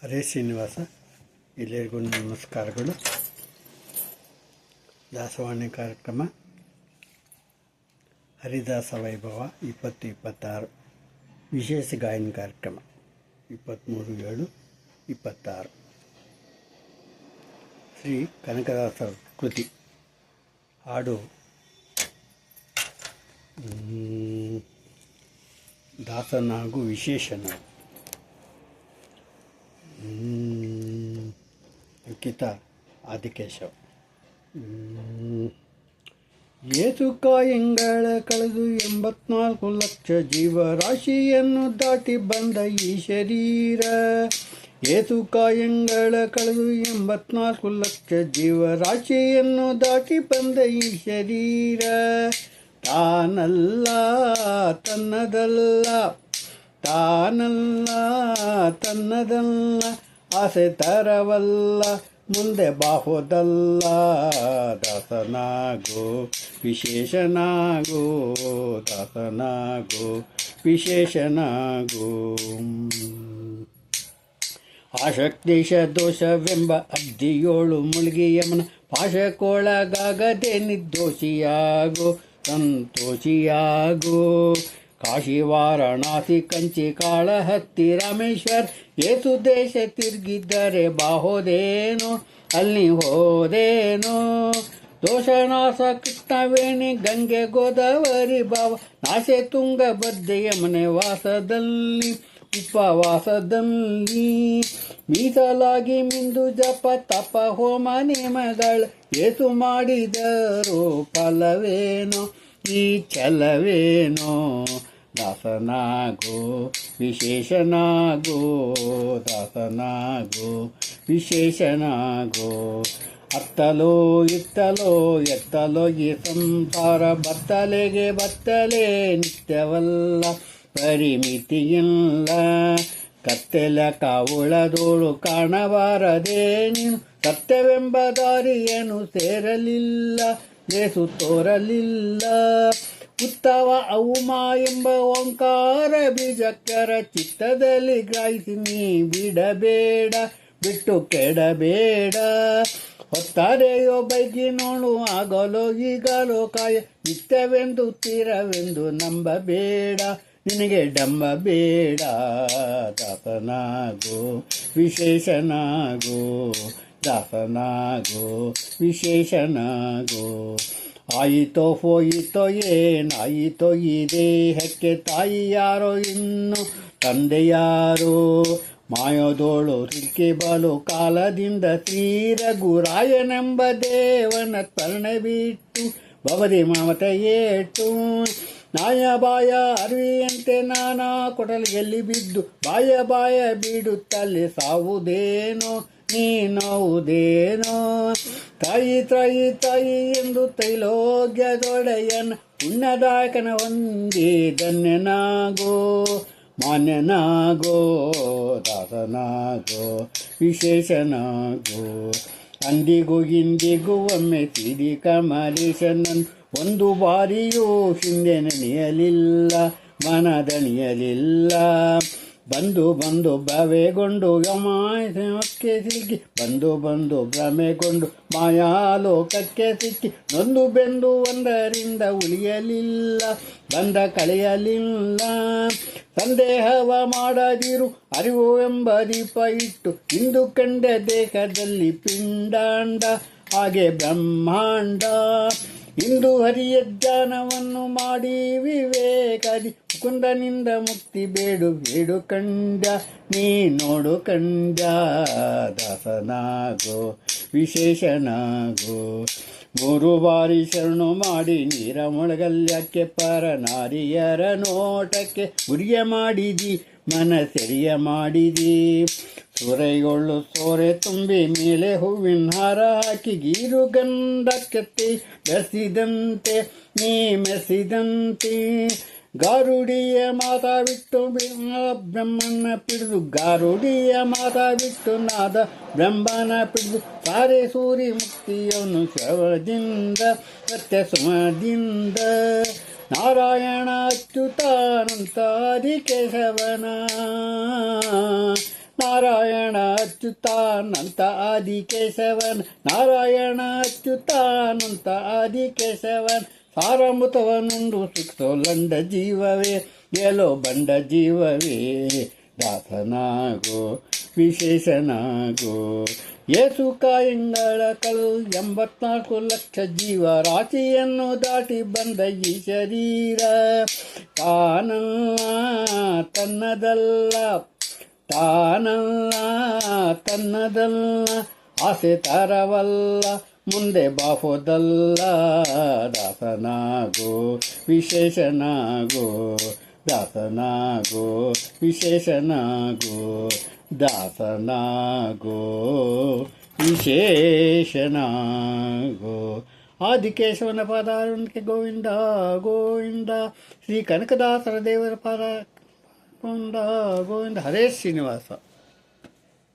ಹರೇ ಶ್ರೀನಿವಾಸ. ಎಲ್ಲರಿಗೂ ನಮಸ್ಕಾರಗಳು. ದಾಸವಾಣಿ ಕಾರ್ಯಕ್ರಮ ಹರಿದಾಸ ವೈಭವ 2026 ವಿಶೇಷ ಗಾಯನ ಕಾರ್ಯಕ್ರಮ 23/7/26. ಶ್ರೀ ಕನಕದಾಸರ ಕೃತಿ. ಹಾಡು ದಾಸನಾಗು ವಿಶೇಷನಾಗು. ಅಂಕಿತ ಆದಿಕೇಶವ. ಏಸುಕಾಯಂಗಳ ಕಳೆದು 84 ಲಕ್ಷ ಜೀವರಾಶಿಯನ್ನು ದಾಟಿ ಬಂದ ಈ ಶರೀರ. ಏಸುಕಾಯಂಗಳ ಕಳೆದು 84 ಲಕ್ಷ ಜೀವರಾಶಿಯನ್ನು ದಾಟಿ ಬಂದ ಈ ಶರೀರ. ತಾನಲ್ಲ ತನ್ನದಲ್ಲ, ತಾನಲ್ಲ ತನ್ನದಲ್ಲ, ಆಸೆ ತರವಲ್ಲ, ಮುಂದೆ ಬಾಹುದಲ್ಲ. ದಾಸನಾಗೋ ವಿಶೇಷನಾಗೋ, ದಾಸನಾಗೋ ವಿಶೇಷನಾಗೋ. ಆಶಕ್ತಿಶ ದೋಷವೆಂಬ ಅಬ್ದಿಯೋಳು ಮುಳುಗಿ ಯಮನ ಪಾಶಕ್ಕೊಳಗಾಗದೆ ನಿರ್ದೋಷಿಯಾಗೋ, ಸಂತೋಷಿಯಾಗೋ. ಕಾಶಿ ವಾರಣಾಸಿ ಕಂಚಿ ಕಾಳಹತ್ತಿ ರಾಮೇಶ್ವರ್ ಏಸು ದೇಶ ತಿರುಗಿದ್ದರೆ ಬಾಹೋದೇನೋ, ಅಲ್ಲಿ ಹೋದೇನೋ. ದೋಷನಾಶ ಕೃಷ್ಣವೇಣಿ ಗಂಗೆ ಗೋದಾವರಿ ಭಾವ ನಾಶೆ ತುಂಗಭದ್ರೆ ಯಮನೆ ವಾಸದಲ್ಲಿ ಉಪವಾಸದಲ್ಲಿ. ಮೀಸಲಾಗಿ ಮಿಂದು ಜಪ ತಪ ಹೋಮ ನೇಮಗಳು ಏಸು ಮಾಡಿದರು ಫಲವೇನೋ, ಈ ಛಲವೇನೋ. ದಾಸನಾಗೋ ವಿಶೇಷನಾಗೋ, ದಾಸನಾಗೋ ವಿಶೇಷನಾಗೋ. ಅತ್ತಲೋ ಇತ್ತಲೋ ಎತ್ತಲೋ ಈ ಸಂಸಾರ ಬತ್ತಲೆಗೆ ಬತ್ತಲೆ ನಿತ್ಯವಲ್ಲ, ಪರಿಮಿತಿಯಿಲ್ಲ. ಕತ್ತೆಲ ಕಾವುಳದೋಳು ಕಾಣಬಾರದೆ ನೀನು, ಸತ್ಯವೆಂಬ ದಾರಿಯನ್ನು ಸೇರಲಿಲ್ಲ, ಏಸು ತೋರಲಿಲ್ಲ. ಉತ್ತವ ಔಮ ಎಂಬ ಓಂಕಾರ ಬೀಜಕ್ಕರ ಚಿತ್ತದಲ್ಲಿ ಗ್ರಹಿಸಿ ನೀ ಬಿಡಬೇಡ, ಬಿಟ್ಟು ಕೆಡಬೇಡ. ಹೊತ್ತಾರೆಯೋ ಬೈಗಿ ನೋಡು ಆಗಲೋ ಈಗಲೋ ಕಾಯ, ನಿತ್ಯವೆಂದು ತೀರವೆಂದು ನಂಬಬೇಡ, ನಿನಗೆ ಡಂಬಬೇಡ. ದಾಸನಾಗೋ ವಿಶೇಷನಾಗೋ, ದಾಸನಾಗೋ ವಿಶೇಷನಾಗೋ. ಆಯಿತೋ ಹೋಯಿತೋ ಏನಾಯಿತೋ ಈ ದೇಹಕ್ಕೆ, ತಾಯಿ ಯಾರೋ ಇನ್ನು ತಂದೆ ಯಾರೋ. ಮಾಯೋದೋಳು ಸಿಕ್ಕಿ ಬಲು ಕಾಲದಿಂದ ಶ್ರೀ ರಘುರಾಯನೆಂಬ ದೇವನ ಸ್ಮರಣೆ ಬಿಟ್ಟು ಬವದಿ ಮಮತೆ ಏಟು. ನಾಯ ಬಾಯ ಅರಿವಿಯಂತೆ ನಾನಾ ಕೊಡಲಿಗೆಲ್ಲಿ ಬಿದ್ದು ಬಾಯ ಬಾಯ ಬಿಡುತ್ತಲ್ಲಿ ಸಾವುದೇನೋ, ನೀನೌದೇನೋ. ತಾಯಿ ತಾಯಿ ತಾಯಿ ಎಂದು ತೈಲೋಗ್ಯದೊಡೆಯನ ಪುಣ್ಯದಾಯಕನ ಒಂದೇ ಧನ್ಯನಾಗೋ, ಮಾನ್ಯನಾಗೋ. ದಾಸನಾಗೋ ವಿಶೇಷನಾಗೋ. ಅಂದಿಗೂ ಇಂದಿಗೂ ಒಮ್ಮೆ ಸಿರಿ ಕಮಲೇಶನನ್ ಒಂದು ಬಾರಿಯೂ ಹಿಂದೆ ನೆನೆಯಲಿಲ್ಲ, ಮನದಣಿಯಲಿಲ್ಲ. ಬಂದು ಬಂದು ಭವೆಗೊಂಡು ಯಮಾಯಕ್ಕೆ ಸಿಕ್ಕಿ, ಬಂದು ಬಂದು ಭ್ರಮೆಗೊಂಡು ಮಾಯಾಲೋಕಕ್ಕೆ ಸಿಕ್ಕಿ, ನೊಂದು ಬೆಂದು ಒಂದರಿಂದ ಉಳಿಯಲಿಲ್ಲ, ಬಂದ ಕಳೆಯಲಿಲ್ಲ. ಸಂದೇಹವ ಮಾಡದಿರು, ಅರಿವು ಎಂಬ ದೀಪ ಇಟ್ಟು ಇಂದು ಕಂಡ ದೇಹದಲ್ಲಿ ಪಿಂಡಾಂಡ, ಹಾಗೆ ಬ್ರಹ್ಮಾಂಡ. ಇಂದು ಹರಿಯ ಜ್ಞಾನವನ್ನು ಮಾಡಿ ವಿವೇಕದಿ ಮುಕುಂದನಿಂದ ಮುಕ್ತಿ ಬೇಡು ಬೇಡು ಕಂಡ, ನೀ ನೋಡು ಕಂಡ. ದಾಸನಾಗೋ ವಿಶೇಷನಾಗೋ. 3 ಬಾರಿ ಶರಣು ಮಾಡಿ ನೀರ ಮೊಳಗಲ್ಯಕ್ಕೆ ಪರ ನಾರಿಯರ ನೋಟಕ್ಕೆ ಗುರಿಯ ಮಾಡಿದಿ, ಮನ ಸೆರಿಯ ಮಾಡಿದಿ. ಸೂರೆಗೊಳ್ಳು ಸೋರೆ ತುಂಬಿ ಮೇಲೆ ಹೂವಿನ ಹಾರ ಹಾಕಿ ಗೀರು ಗಂಧಕ್ಕೆ ಬೆಸಿದಂತೆ ನೀ ಮೆಸಿದಂತೆ. ಗಾರುಡಿಯ ಮಾತಾ ಬಿಟ್ಟು ಬ್ರಹ್ಮನ ಪಿಡಿದು, ಗಾರುಡಿಯ ಮಾತಾ ಬಿಟ್ಟು ನಾದ ಬ್ರಹ್ಮನ ಪಿಡಿದು. ಸಾರೆ ಸೂರಿ ಮುಕ್ತಿಯವನು ಶ್ರವದಿಂದ ಸತ್ಯ ಸುಮದಿಂದ. ನಾರಾಯಣ ಅಚ್ಯುತಾನಂತ ಆದಿಕೇಶವನ ನಾರಾಯಣ ಅಚ್ಯುತಾನಂತ ಆದಿ ಕೇಶವನ್, ನಾರಾಯಣ ಅಚ್ಯುತಾನಂತ ಆದಿ ಕೇಶವನ್, ಸಾರಮೃತವನುಂಡು ಸುಖೋ ಲಂಡ ಜೀವವೇ, ಎಲೋ ಬಂಡ ಜೀವವೇ, ದಾಸನಾಗೋ ವಿಶೇಷನಾಗೋ. ಏಸು ಕಾಯಿಂಗಳ ಕಲ್ 84 ಲಕ್ಷ ಜೀವರಾಶಿಯನ್ನು ದಾಟಿ ಬಂದ ಈ ಶರೀರ, ತಾನಲ್ಲ ತನ್ನದಲ್ಲ, ತಾನಲ್ಲ ತನ್ನದಲ್ಲ, ಆಸೆ ತರವಲ್ಲ, ಮುಂದೆ ಬಾಫೋದಲ್ಲ. ದಾಸನಾಗೋ ವಿಶೇಷನಾಗೋ, ದಾಸನಾಗೋ ವಿಶೇಷನಾಗೋ, ದಾಸನಾಗೋ ವಿಶೇಷನಾಗೋ. ಆದಿಕೇಶವನ ಪಾದಾರಕ್ಕೆ ಗೋವಿಂದ ಗೋವಿಂದ, ಶ್ರೀ ಕನಕದಾಸರ ದೇವರ ಪಾದ ಗೋವಿಂದ ಗೋವಿಂದ. ಹರೇ ಶ್ರೀನಿವಾಸ.